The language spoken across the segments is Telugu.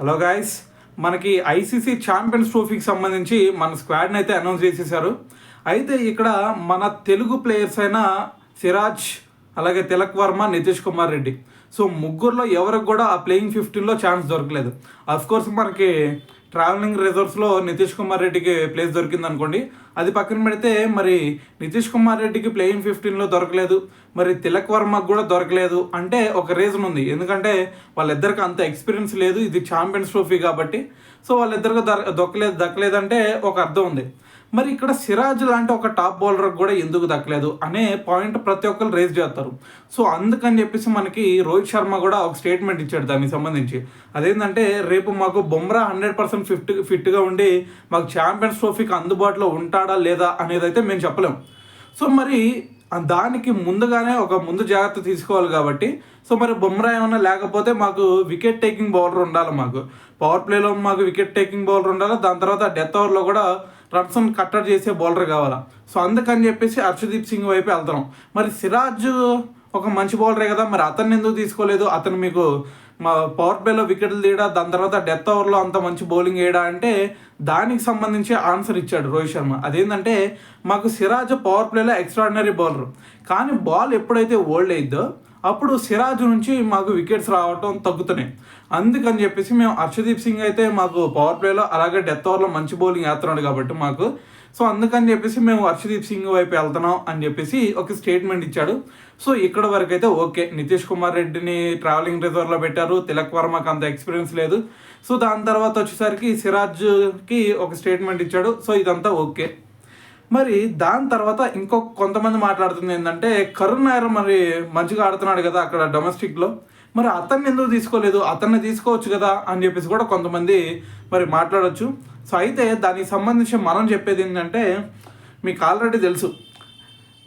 హలో గాయస్, మనకి ఐసీసీ ఛాంపియన్స్ ట్రోఫీకి సంబంధించి మన స్క్వాడ్ని అయితే అనౌన్స్ చేసేసారు. అయితే ఇక్కడ మన తెలుగు ప్లేయర్స్ అయిన సిరాజ్, అలాగే తిలక్ వర్మ, నితీష్ కుమార్ రెడ్డి, సో ముగ్గురులో ఎవరికి కూడా ఆ ప్లేయింగ్ 15లో ఛాన్స్ దొరకలేదు. అఫ్కోర్స్ మనకి ట్రావెలింగ్ రిజర్వ్స్లో నితీష్ కుమార్ రెడ్డికి ప్లేస్ దొరికింది అనుకోండి, అది పక్కన పెడితే మరి నితీష్ కుమార్ రెడ్డికి ప్లేయింగ్ 15లో దొరకలేదు, మరి తిలక్ వర్మకు కూడా దొరకలేదు అంటే ఒక రీజన్ ఉంది. ఎందుకంటే వాళ్ళిద్దరికి అంత ఎక్స్పీరియన్స్ లేదు, ఇది ఛాంపియన్స్ ట్రోఫీ కాబట్టి. సో వాళ్ళిద్దరికి దక్కలేదంటే ఒక అర్థం ఉంది. మరి ఇక్కడ సిరాజ్ లాంటి ఒక టాప్ బౌలర్కి కూడా ఎందుకు దక్కలేదు అనే పాయింట్ ప్రతి ఒక్కరు రేజ్ చేస్తారు. సో అందుకని చెప్పేసి మనకి రోహిత్ శర్మ కూడా ఒక స్టేట్మెంట్ ఇచ్చాడు దానికి సంబంధించి. అదేంటంటే రేపు మాకు బుమ్రా 100% ఫిట్గా ఉండి మాకు ఛాంపియన్స్ ట్రోఫీకి అందుబాటులో ఉంటాడా లేదా అనేది అయితే మేము చెప్పలేం. సో మరి దానికి ముందుగానే ఒక ముందు జాగ్రత్త తీసుకోవాలి కాబట్టి, సో మరి బుమ్రా ఏమన్నా లేకపోతే మాకు వికెట్ టేకింగ్ బౌలర్ ఉండాలి, మాకు పవర్ ప్లేలో మాకు వికెట్ టేకింగ్ బౌలర్ ఉండాలి, దాని తర్వాత డెత్ ఓవర్లో కూడా రన్స్ కట్టడి చేసే బౌలర్ కావాలా. సో అందుకని చెప్పేసి హర్షదీప్ సింగ్ వైపు వెళ్తాం. మరి సిరాజ్ ఒక మంచి బౌలరే కదా, మరి అతన్ని ఎందుకు తీసుకోలేదు? అతను మీకు మా పవర్ ప్లేలో వికెట్లు తీయడా, దాని తర్వాత డెత్ ఓవర్లో అంత మంచి బౌలింగ్ వేయడా అంటే దానికి సంబంధించి ఆన్సర్ ఇచ్చాడు రోహిత్ శర్మ. అదేంటంటే మాకు సిరాజ్ పవర్ ప్లేలో ఎక్స్ట్రాడినరీ బౌలర్, కానీ బాల్ ఎప్పుడైతే ఓల్డ్ అయిద్దో అప్పుడు సిరాజ్ నుంచి మాకు వికెట్స్ రావటం తగ్గుతున్నాయి. అందుకని చెప్పేసి మేము హర్షదీప్ సింగ్ అయితే మాకు పవర్ ప్లేలో అలాగే డెత్ ఓవర్లో మంచి బౌలింగ్ వేస్తున్నాడు కాబట్టి మాకు, సో అందుకని చెప్పేసి మేము హర్షదీప్ సింగ్ వైపు వెళ్తున్నాం అని చెప్పేసి ఒక స్టేట్మెంట్ ఇచ్చాడు. సో ఇక్కడ వరకు అయితే ఓకే. నితీష్ కుమార్ రెడ్డిని ట్రావెలింగ్ రిజర్వ్లో పెట్టారు, తిలక్ వర్మకి అంత ఎక్స్పీరియన్స్ లేదు. సో దాని తర్వాత వచ్చేసరికి సిరాజ్కి ఒక స్టేట్మెంట్ ఇచ్చాడు. సో ఇదంతా ఓకే. మరి దాని తర్వాత కొంతమంది మాట్లాడుతుంది ఏంటంటే కరుణ్ నాయర్ మరి మంచిగా ఆడుతున్నాడు కదా అక్కడ డొమెస్టిక్లో, మరి అతన్ని ఎందుకు తీసుకోలేదు, అతన్ని తీసుకోవచ్చు కదా అని చెప్పేసి కూడా కొంతమంది మరి మాట్లాడవచ్చు. సో అయితే దానికి సంబంధించి మనం చెప్పేది ఏంటంటే, మీకు ఆల్రెడీ తెలుసు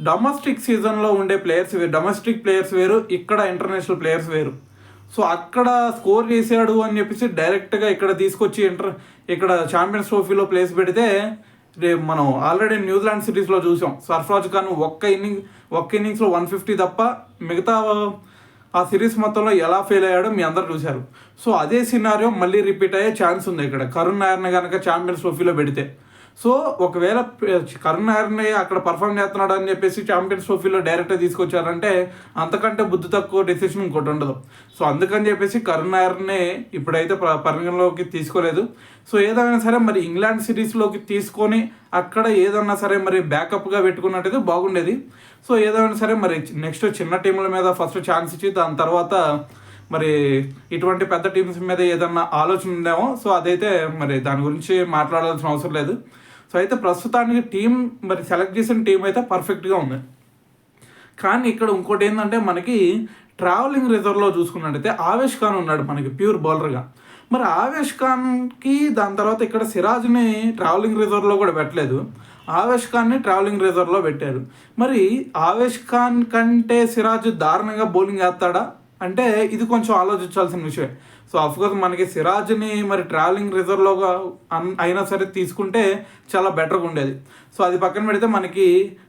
డొమెస్టిక్ సీజన్లో ఉండే ప్లేయర్స్ వేరు, డొమెస్టిక్ ప్లేయర్స్ వేరు, ఇక్కడ ఇంటర్నేషనల్ ప్లేయర్స్ వేరు. సో అక్కడ స్కోర్ చేసాడు అని చెప్పేసి డైరెక్ట్గా ఇక్కడ తీసుకొచ్చి ఇక్కడ ఛాంపియన్స్ ట్రోఫీలో ప్లేస్ పెడితే మనం ఆల్రెడీ న్యూజిలాండ్ సిరీస్లో చూసాం. సర్ఫరాజ్ ఖాన్ ఒక్క ఇన్నింగ్స్లో 150 తప్ప మిగతా ఆ సిరీస్ మొత్తంలో ఎలా ఫెయిల్ అయ్యాడో మీ అందరు చూశారు. సో అదే సినారియో మళ్ళీ రిపీట్ అయ్యే ఛాన్స్ ఉంది ఇక్కడ కరుణ్ నాయర్ని కనుక ఛాంపియన్స్ ట్రోఫీలో పెడితే. సో ఒకవేళ కరుణ్ నాయర్ని అక్కడ పర్ఫామ్ చేస్తున్నాడు అని చెప్పేసి ఛాంపియన్స్ ట్రోఫీలో డైరెక్ట్గా తీసుకొచ్చారంటే అంతకంటే బుద్ధి తక్కువ డెసిషన్ ఇంకోటి ఉండదు. సో అందుకని చెప్పేసి కరుణ్ నాయర్ని ఇప్పుడైతే పరిగణలోకి తీసుకోలేదు. సో ఏదైనా సరే మరి ఇంగ్లాండ్ సిరీస్లోకి తీసుకొని అక్కడ ఏదన్నా సరే మరి బ్యాకప్గా పెట్టుకున్నట్టయితే బాగుండేది. సో ఏదైనా సరే మరి నెక్స్ట్ చిన్న టీంల మీద ఫస్ట్ ఛాన్స్ ఇచ్చి దాని తర్వాత మరి ఇటువంటి పెద్ద టీమ్స్ మీద ఏదన్నా ఆలోచన ఉందేమో. సో అదైతే మరి దాని గురించి మాట్లాడాల్సిన అవసరం లేదు. సో అయితే ప్రస్తుతానికి టీం మరి సెలెక్ట్ చేసిన టీం అయితే పర్ఫెక్ట్గా ఉంది. కానీ ఇక్కడ ఇంకోటి ఏంటంటే మనకి ట్రావెలింగ్ రిజర్వ్లో చూసుకున్నట్టయితే ఆవేష్ ఖాన్ ఉన్నాడు మనకి ప్యూర్ బౌలర్గా. మరి ఆవేష్ ఖాన్కి దాని తర్వాత ఇక్కడ సిరాజ్ని ట్రావెలింగ్ రిజర్వ్లో కూడా పెట్టలేదు, ఆవేష్ ఖాన్ని ట్రావెలింగ్ రిజర్వ్లో పెట్టారు. మరి ఆవేష్ ఖాన్ కంటే సిరాజ్ దారుణంగా బౌలింగ్ వేస్తాడా అంటే ఇది కొంచెం ఆలోచించాల్సిన విషయం. సో అఫ్కోర్స్ మనకి సిరాజ్ని మరి ట్రావెలింగ్ రిజర్వ్లోగా అయినా సరే తీసుకుంటే చాలా బెటర్గా ఉండేది. సో అది పక్కన పెడితే మనకి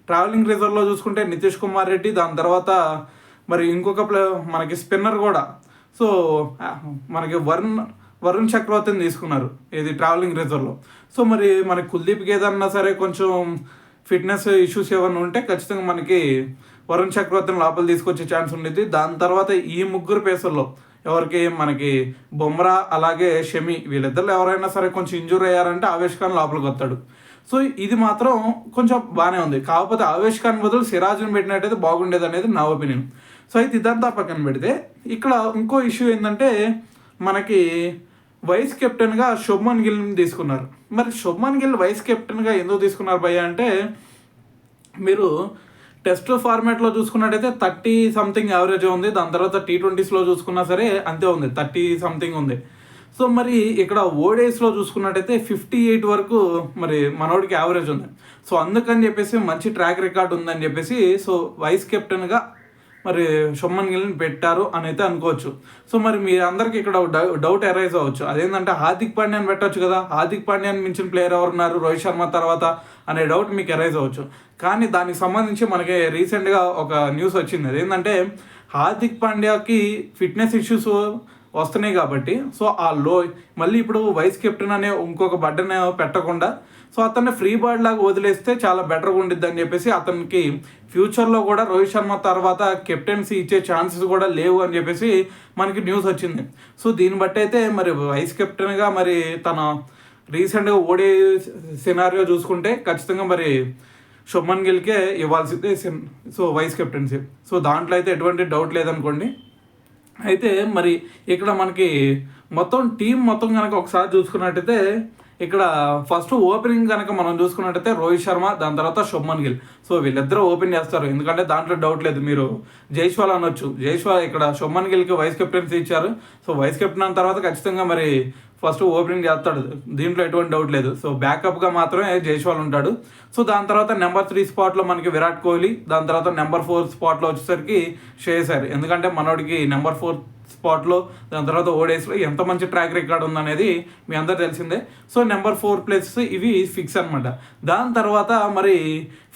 ట్రావెలింగ్ రిజర్వ్లో చూసుకుంటే నితీష్ కుమార్ రెడ్డి, దాని తర్వాత మరి ఇంకొక మనకి స్పిన్నర్ కూడా. సో మనకి వరుణ్ చక్రవర్తిని తీసుకున్నారు ఇది ట్రావెలింగ్ రిజర్వ్లో. సో మరి మనకి కుల్దీప్కి ఏదన్నా సరే కొంచెం ఫిట్నెస్ ఇష్యూస్ ఏమన్నా ఉంటే ఖచ్చితంగా మనకి వరుణ్ చక్రవర్తిని లోపల తీసుకొచ్చే ఛాన్స్ ఉండేది. దాని తర్వాత ఈ ముగ్గురు పేసర్లో ఎవరికి మనకి బుమ్రా అలాగే షమి, వీళ్ళిద్దరు ఎవరైనా సరే కొంచెం ఇంజూర్ అయ్యారంటే ఆవేష్ ఖాన్ లోపలికి వస్తాడు. సో ఇది మాత్రం కొంచెం బాగానే ఉంది. కాకపోతే ఆవేష్ ఖాన్ బదులు సిరాజ్ని పెట్టినట్టయితే బాగుండేది అనేది నా ఒపీనియన్. సో అయితే ఇదంతా పక్కన పెడితే ఇక్కడ ఇంకో ఇష్యూ ఏంటంటే మనకి వైస్ కెప్టెన్గా శుభ్మన్ గిల్ని తీసుకున్నారు. మరి శుభ్మన్ గిల్ వైస్ కెప్టెన్గా ఎందుకు తీసుకున్నారు భయ్య అంటే, మీరు టెస్ట్ ఫార్మాట్లో చూసుకున్నట్టయితే 30 సంథింగ్ యావరేజ్ ఉంది, దాని తర్వాత T20స్లో చూసుకున్నా సరే అంతే ఉంది, 30 సంథింగ్ ఉంది. సో మరి ఇక్కడ ఓడిఐస్లో చూసుకున్నట్టయితే 58 వరకు మరి మనోడికి యావరేజ్ ఉంది. సో అందుకని చెప్పేసి మంచి ట్రాక్ రికార్డ్ ఉందని చెప్పేసి సో వైస్ కెప్టెన్గా మరి శుభ్మన్ గిల్ని పెట్టారు అని అయితే అనుకోవచ్చు. సో మరి మీ అందరికీ ఇక్కడ డౌట్ అరైజ్ అవ్వచ్చు, అదేంటంటే హార్దిక్ పాండ్యాని పెట్టవచ్చు కదా, హార్దిక్ పాండ్యాని మించిన ప్లేయర్ ఎవరున్నారు రోహిత్ శర్మ తర్వాత అనే డౌట్ మీకు అరైజ్ అవ్వచ్చు. కానీ దానికి సంబంధించి మనకి రీసెంట్గా ఒక న్యూస్ వచ్చింది. అదేంటంటే హార్దిక్ పాండ్యాకి ఫిట్నెస్ ఇష్యూస్ వస్తున్నాయి కాబట్టి సో మళ్ళీ ఇప్పుడు వైస్ కెప్టెన్ అనే ఇంకొక బడ్డని పెట్టకుండా సో అతన్ని ఫ్రీ బర్డ్ లాగా వదిలేస్తే చాలా బెటర్గా ఉండిద్ది అని చెప్పేసి అతనికి ఫ్యూచర్లో కూడా రోహిత్ శర్మ తర్వాత కెప్టెన్సీ ఇచ్చే ఛాన్సెస్ కూడా లేవు అని చెప్పేసి మనకి న్యూస్ వచ్చింది. సో దీన్ని బట్టి అయితే మరి వైస్ కెప్టెన్గా మరి తన రీసెంట్గా ఓడే సినారియో చూసుకుంటే ఖచ్చితంగా మరి శుభ్మన్ గిల్కే ఇవ్వాల్సిందే సో వైస్ కెప్టెన్సీ. సో దాంట్లో అయితే ఎటువంటి డౌట్ లేదనుకోండి. అయితే మరి ఇక్కడ మనకి మొత్తం టీం మొత్తం కనుక ఒకసారి చూసుకున్నట్టయితే ఇక్కడ ఫస్ట్ ఓపెనింగ్ కనుక మనం చూసుకున్నట్టయితే రోహిత్ శర్మ, దాని తర్వాత శుభ్మన్ గిల్. సో వీళ్ళిద్దరూ ఓపెన్ చేస్తారు, ఎందుకంటే దాంట్లో డౌట్ లేదు. మీరు జైస్వాల్ అనొచ్చు, జైస్వాల్ ఇక్కడ శుభ్మన్ గిల్కి వైస్ కెప్టెన్సీ ఇచ్చారు. సో వైస్ కెప్టెన్ అయిన తర్వాత ఖచ్చితంగా మరి ఫస్ట్ ఓపెనింగ్ చేస్తాడు, దీంట్లో ఎటువంటి డౌట్ లేదు. సో బ్యాకప్గా మాత్రమే జైస్వాల్ ఉంటాడు. సో దాని తర్వాత నెంబర్ 3 స్పాట్లో మనకి విరాట్ కోహ్లీ, దాని తర్వాత నెంబర్ 4 స్పాట్లో వచ్చేసరికి శ్రేయస్ అయ్యర్. ఎందుకంటే మనోడికి నెంబర్ 4 స్పాట్లో దాని తర్వాత ఓడేస్లో ఎంత మంచి ట్రాక్ రికార్డ్ ఉందనేది మీ అందరు తెలిసిందే. సో నెంబర్ 4 ప్లేసెస్ ఇవి ఫిక్స్ అనమాట. దాని తర్వాత మరి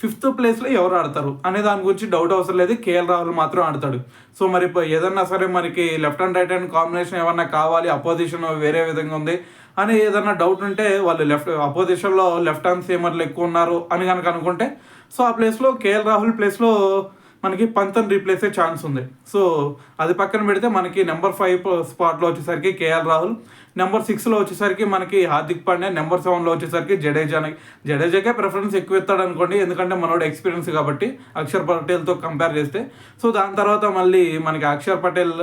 5th ప్లేస్లో ఎవరు ఆడతారు అనే దాని గురించి డౌట్ అవసరం లేదు, కేఎల్ రాహుల్ మాత్రం ఆడతాడు. సో మరి ఏదన్నా సరే మనకి left and right hand combination ఏమన్నా కావాలి, అపోజిషన్ వేరే విధంగా ఉంది అని ఏదన్నా డౌట్ ఉంటే, వాళ్ళు అపోజిషన్లో లెఫ్ట్ హ్యాండ్ సీమర్లు ఎక్కువ ఉన్నారు అని కనుక అనుకుంటే సో ఆ ప్లేస్లో కేఎల్ రాహుల్ ప్లేస్లో మనకి పంతన్ రీప్లేస్ అయ్యే ఛాన్స్ ఉంది. సో అది పక్కన పెడితే మనకి నెంబర్ 5 స్పాట్లో వచ్చేసరికి కేఎల్ రాహుల్, నెంబర్ 6లో వచ్చేసరికి మనకి హార్దిక్ పాండ్యా, నెంబర్ 7లో వచ్చేసరికి జడేజాకే ప్రిఫరెన్స్ ఎక్కువ ఇస్తాడు అనుకోండి, ఎందుకంటే మనోడు ఎక్స్పీరియన్స్ కాబట్టి అక్షర్ పటేల్తో కంపేర్ చేస్తే. సో దాని తర్వాత మళ్ళీ మనకి అక్షర్ పటేల్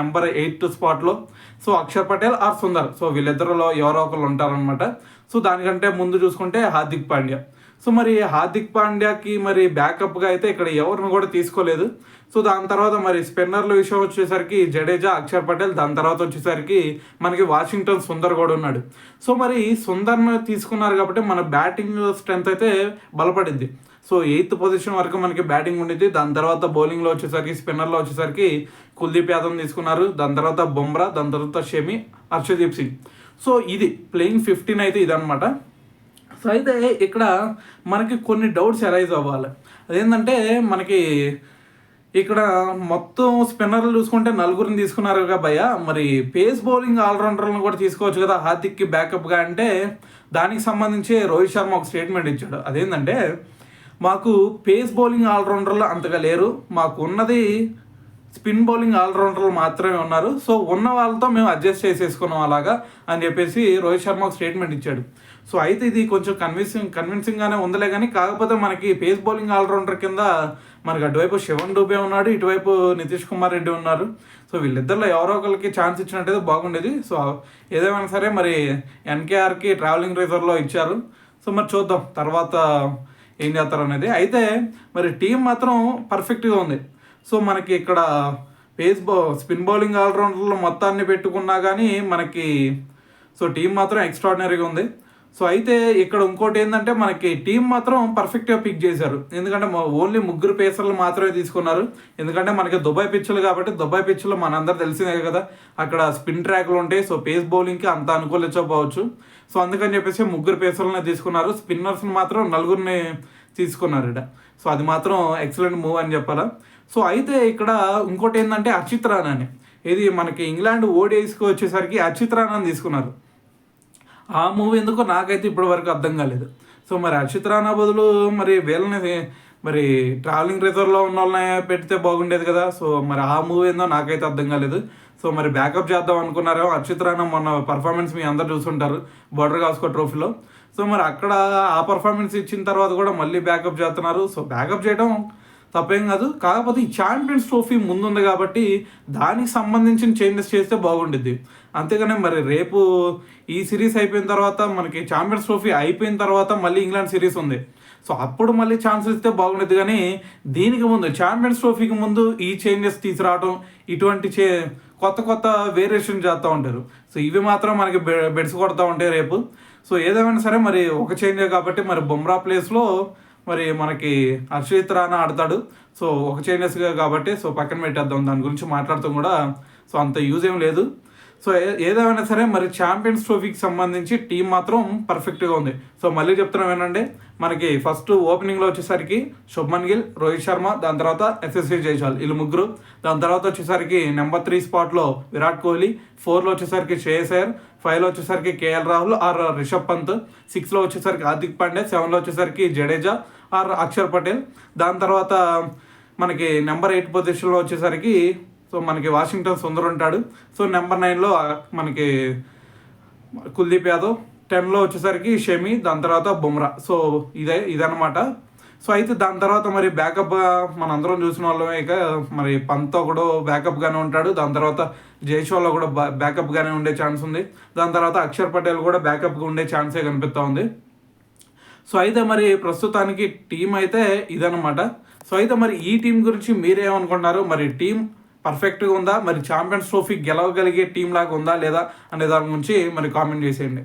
నెంబర్ 8 స్పాట్లో so Akshar Patel or Sundar, so వీళ్ళిద్దరిలో ఎవరో ఒకరు ఉంటారనమాట. సో దానికంటే ముందు చూసుకుంటే హార్దిక్ పాండ్యా. సో మరి హార్దిక్ పాండ్యాకి మరి బ్యాకప్గా అయితే ఇక్కడ ఎవరిని కూడా తీసుకోలేదు. సో దాని తర్వాత మరి స్పిన్నర్ల విషయం వచ్చేసరికి జడేజా, అక్షర్ పటేల్, దాని తర్వాత వచ్చేసరికి మనకి వాషింగ్టన్ సుందర్ కూడా ఉన్నాడు. సో మరి సుందర్ని తీసుకున్నారు కాబట్టి మన బ్యాటింగ్ స్ట్రెంత్ అయితే బలపడింది. సో 8th పొజిషన్ వరకు మనకి బ్యాటింగ్ ఉండింది. దాని తర్వాత బౌలింగ్లో వచ్చేసరికి స్పిన్నర్లో వచ్చేసరికి కుల్దీప్ యాదవ్ తీసుకున్నారు, దాని తర్వాత బుమ్రా, దాని తర్వాత షమి, హర్షదీప్ సింగ్. సో ఇది ప్లేయింగ్ 15 అయితే ఇదనమాట. సో అయితే ఇక్కడ మనకి కొన్ని డౌట్స్ అరైజ్ అవ్వాలి. అదేంటంటే మనకి ఇక్కడ మొత్తం స్పిన్నర్లు చూసుకుంటే 4 తీసుకున్నారు కదా భయ్య, మరి పేస్ బౌలింగ్ ఆల్రౌండర్లను కూడా తీసుకోవచ్చు కదా హార్దిక్కి బ్యాకప్గా అంటే, దానికి సంబంధించి రోహిత్ శర్మ ఒక స్టేట్మెంట్ ఇచ్చాడు. అదేంటంటే మాకు పేస్ బౌలింగ్ ఆల్రౌండర్లు అంతగా లేరు, మాకు ఉన్నది స్పిన్ బౌలింగ్ ఆల్రౌండర్లు మాత్రమే ఉన్నారు. సో ఉన్న వాళ్ళతో మేము అడ్జస్ట్ చేసేసుకున్నాం అలాగా అని చెప్పేసి రోహిత్ శర్మ ఒక స్టేట్మెంట్ ఇచ్చాడు. సో అయితే ఇది కొంచెం కన్విన్సింగ్గానే ఉందిలే, కానీ కాకపోతే మనకి పేస్ బౌలింగ్ ఆల్రౌండర్ కింద మనకి అటువైపు శివన్ డూబే ఉన్నాడు, ఇటువైపు నితీష్ కుమార్ రెడ్డి ఉన్నారు. సో వీళ్ళిద్దరిలో ఎవరో ఒకరికి ఛాన్స్ ఇచ్చినట్టయితే బాగుండేది. సో ఏదేమైనా సరే మరి ఎన్కేఆర్కి ట్రావెలింగ్ రిజర్వ్లో ఇచ్చారు. సో మరి చూద్దాం తర్వాత ఏం చేస్తారు అనేది. అయితే మరి టీం మాత్రం పర్ఫెక్ట్గా ఉంది. సో మనకి ఇక్కడ స్పిన్ బౌలింగ్ ఆల్రౌండర్లో మొత్తాన్ని పెట్టుకున్నా కానీ మనకి సో టీం మాత్రం ఎక్స్ట్రాడినరీగా ఉంది. సో అయితే ఇక్కడ ఇంకోటి ఏంటంటే మనకి టీం మాత్రం పర్ఫెక్ట్గా పిక్ చేశారు, ఎందుకంటే ఓన్లీ 3 పేసర్లు మాత్రమే తీసుకున్నారు. ఎందుకంటే మనకి దుబాయ్ పిచ్లు కాబట్టి, దుబాయ్ పిచ్లో మనందరూ తెలిసిందే కదా, అక్కడ స్పిన్ ట్రాక్లు ఉంటాయి. సో పేస్ బౌలింగ్కి అంత అనుకూలించకపోవచ్చు. సో అందుకని చెప్పేసి 3 పేసర్లనే తీసుకున్నారు, స్పిన్నర్స్ని మాత్రం 4 తీసుకున్నారు. సో అది మాత్రం ఎక్సలెంట్ మూవ్ అని చెప్పాలా. సో అయితే ఇక్కడ ఇంకోటి ఏంటంటే అర్చిత్ రాణా అని, ఇది మనకి ఇంగ్లాండ్ ఓడిఐస్కి వచ్చేసరికి అర్చిత్ రాణాని తీసుకున్నారు. ఆ మూవ్ ఎందుకో నాకైతే ఇప్పటి వరకు అర్థం కాలేదు. సో మరి అర్చిత్ రాణా బదులు మరి వీళ్ళని మరి ట్రావెలింగ్ రిజర్వ్లో ఉన్న వాళ్ళని పెడితే బాగుండేది కదా. సో మరి ఆ మూవ్ ఏందో నాకైతే అర్థం కాలేదు. సో మరి బ్యాకప్ చేద్దాం అనుకున్నారేమో. అర్చిత్ రాణా మొన్న పర్ఫార్మెన్స్ మీ అందరు చూసుంటారు బోర్డర్ గాస్కో ట్రోఫీలో. సో మరి అక్కడ ఆ పర్ఫార్మెన్స్ ఇచ్చిన తర్వాత కూడా మళ్ళీ బ్యాకప్ చేస్తున్నారు. సో బ్యాకప్ చేయడం తప్పేం కాదు, కాకపోతే ఈ ఛాంపియన్స్ ట్రోఫీ ముందుంది కాబట్టి దానికి సంబంధించిన చేంజెస్ చేస్తే బాగుండిద్ది. అంతేగానే మరి రేపు ఈ సిరీస్ అయిపోయిన తర్వాత మనకి ఛాంపియన్స్ ట్రోఫీ అయిపోయిన తర్వాత మళ్ళీ ఇంగ్లాండ్ సిరీస్ ఉంది. సో అప్పుడు మళ్ళీ ఛాన్సెస్ ఇస్తే బాగుండేది, కానీ దీనికి ముందు ఛాంపియన్స్ ట్రోఫీకి ముందు ఈ చేంజెస్ తీసుకురావడం, ఇటువంటి కొత్త వేరియేషన్ చేస్తూ ఉంటారు. సో ఇవి మాత్రం మనకి బెడ్స్ కొడతా ఉంటాయి రేపు. సో ఏదేమైనా సరే మరి ఒక చేంజే కాబట్టి మరి బుమ్రా ప్లేస్లో మరి మనకి హర్షదీప్ రాణా ఆడతాడు. సో ఒక చేంజెస్గా కాబట్టి సో పక్కన పెట్టేద్దాం, దాని గురించి మాట్లాడతాం కూడా సో అంత యూజ్ ఏం లేదు. సో ఏదేమైనా సరే మరి ఛాంపియన్స్ ట్రోఫీకి సంబంధించి టీం మాత్రం పర్ఫెక్ట్గా ఉంది. సో మళ్ళీ చెప్తున్నాం ఏంటంటే, మనకి ఫస్ట్ ఓపెనింగ్లో వచ్చేసరికి శుభ్మన్ గిల్, రోహిత్ శర్మ, దాని తర్వాత ఎస్ఎస్సి జైస్వాల్, వీళ్ళు ముగ్గురు. దాని తర్వాత వచ్చేసరికి నెంబర్ 3 స్పాట్లో విరాట్ కోహ్లీ, 4లో వచ్చేసరికి శ్రేయస్ అయ్యర్, 5లో వచ్చేసరికి కేఎల్ రాహుల్ ఆర్ రిషబ్ పంత్, 6లో వచ్చేసరికి హార్దిక్ పాండ్యా, 7లో వచ్చేసరికి జడేజా ఆర్ అక్షర్ పటేల్. దాని తర్వాత మనకి నెంబర్ 8 పొజిషన్లో వచ్చేసరికి సో మనకి వాషింగ్టన్ సుందర్ ఉంటాడు. సో నెంబర్ 9లో మనకి కుల్దీప్ యాదవ్, 10లో వచ్చేసరికి షమి, దాని తర్వాత బుమ్రా. సో ఇదనమాట. సో అయితే దాని తర్వాత మరి బ్యాకప్ మనందరం చూసిన వాళ్ళమే. ఇక మరి పంత్ ఒకడు బ్యాకప్గానే ఉంటాడు. దాని తర్వాత జైస్వాల్ కూడా బ్యాకప్గానే ఉండే ఛాన్స్ ఉంది. దాని తర్వాత అక్షర్ పటేల్ కూడా బ్యాకప్గా ఉండే ఛాన్సే కనిపిస్తూ ఉంది. సో అయితే మరి ప్రస్తుతానికి టీం అయితే ఇదనమాట. సో అయితే మరి ఈ టీం గురించి మీరేమనుకుంటున్నారు? మరి టీం పర్ఫెక్ట్గా ఉందా? మరి ఛాంపియన్స్ ట్రోఫీ గెలవగలిగే టీం లాగా ఉందా లేదా అనే దాని గురించి మరి కామెంట్ చేసేయండి.